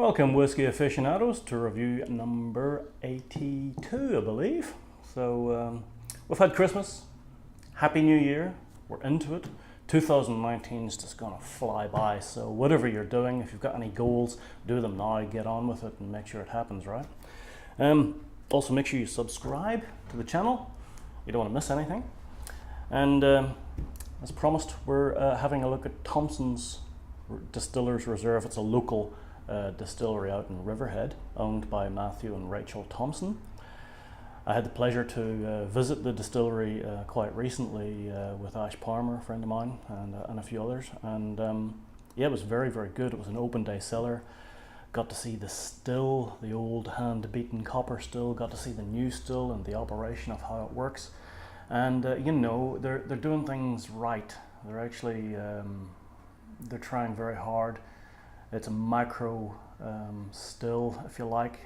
Welcome, whiskey aficionados, to review number 82, I believe. So we've had Christmas, Happy New Year, we're into it. 2019 is just gonna fly by, so whatever you're doing, if you've got any goals, do them now, get on with it and make sure it happens, right? Also make sure you subscribe to the channel, you don't want to miss anything. And as promised, we're having a look at Thomson's Distillers Reserve. It's a local distillery out in Riverhead, owned by Matthew and Rachel Thomson. I had the pleasure to visit the distillery quite recently with Ash Palmer, a friend of mine, and a few others. And yeah, it was very, very good. It was an open day cellar. Got to see the still, the old hand-beaten copper still. Got to see the new still and the operation of how it works. And you know, they're doing things right. They're actually they're trying very hard. It's a micro still, if you like.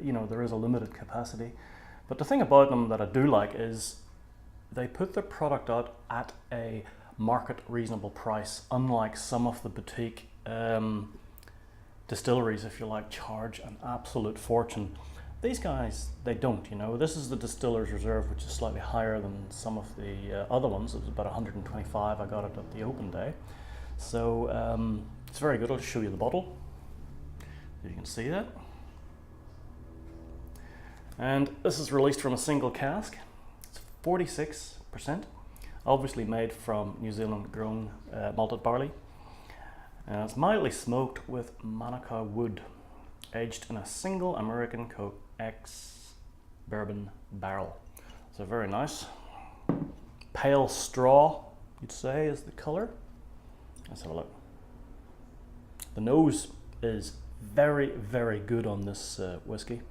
You know, there is a limited capacity. But the thing about them that I do like is they put their product out at a market reasonable price, unlike some of the boutique distilleries, if you like, charge an absolute fortune. These guys, they don't, you know. This is the Distillers Reserve, which is slightly higher than some of the other ones. It was about 125. I got it at the open day. So it's very good. I'll just show you the bottle. You can see that. And this is released from a single cask. It's 46%, obviously made from New Zealand grown malted barley. And it's mildly smoked with Manukau wood, aged in a single American Coke X bourbon barrel. So very nice. Pale straw, you'd say, is the color. Let's have a look. The nose is very, very good on this whiskey.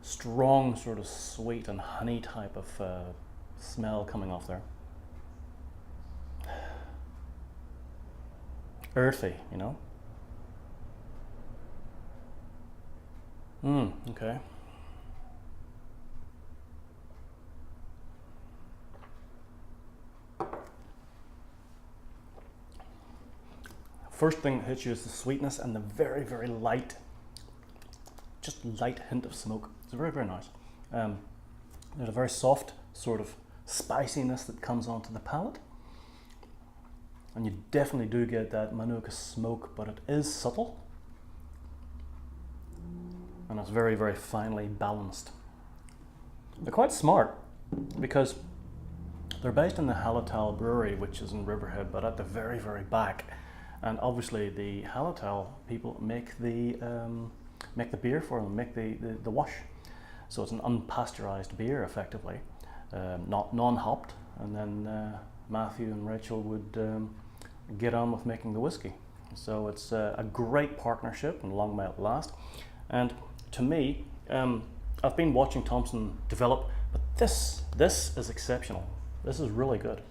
Strong sort of sweet and honey type of smell coming off there. Earthy, you know. Okay. First thing that hits you is the sweetness and the very, very light, just light hint of smoke. It's very, very nice. There's a very soft sort of spiciness that comes onto the palate. And you definitely do get that Manuka smoke, but it is subtle. And it's very, very finely balanced. They're quite smart because they're based in the Hallertau Brewery, which is in Riverhead, but at the very, very back. And obviously the Hallertau people make the beer for them, make the wash. So it's an unpasteurized beer, effectively, not non-hopped. And then Matthew and Rachel would get on with making the whiskey. So it's a great partnership, and long may it last. And to me, I've been watching Thomson develop, but this is exceptional. This is really good.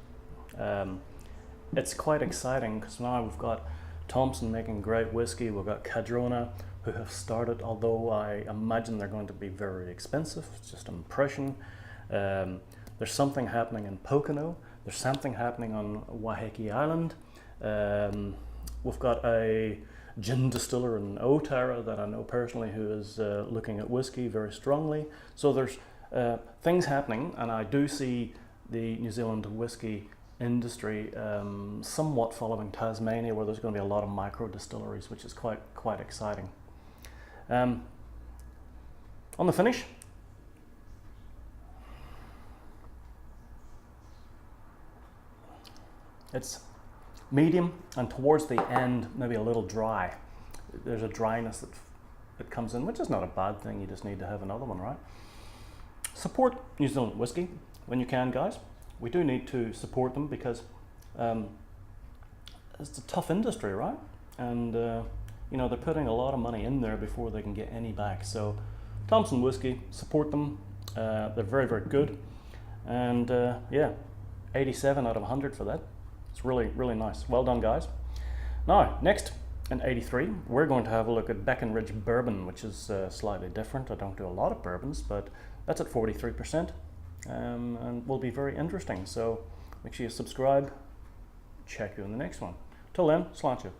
It's quite exciting because now we've got Thomson making great whiskey. We've got Cadrona, who have started, although I imagine they're going to be very expensive. It's just an impression. There's something happening in Pocono. There's something happening on Waiheke Island. We've got a gin distiller in Otara that I know personally who is looking at whiskey very strongly. So there's things happening, and I do see the New Zealand whiskey industry somewhat following Tasmania, where there's going to be a lot of micro distilleries, which is quite exciting. On the finish, it's medium, and towards the end maybe a little dry. There's a dryness that comes in, which is not a bad thing. You just need to have another one, right? Support New Zealand whiskey when you can, guys. We do need to support them because it's a tough industry, right? And you know, they're putting a lot of money in there before they can get any back. So Thomson Whiskey, support them. They're very, very good. And yeah, 87 out of 100 for that. It's really, really nice. Well done, guys. Now, next, in 83, we're going to have a look at Breckenridge Bourbon, which is slightly different. I don't do a lot of bourbons, but that's at 43%. And will be very interesting. So make sure you subscribe. Check you in the next one. Till then, sláinte.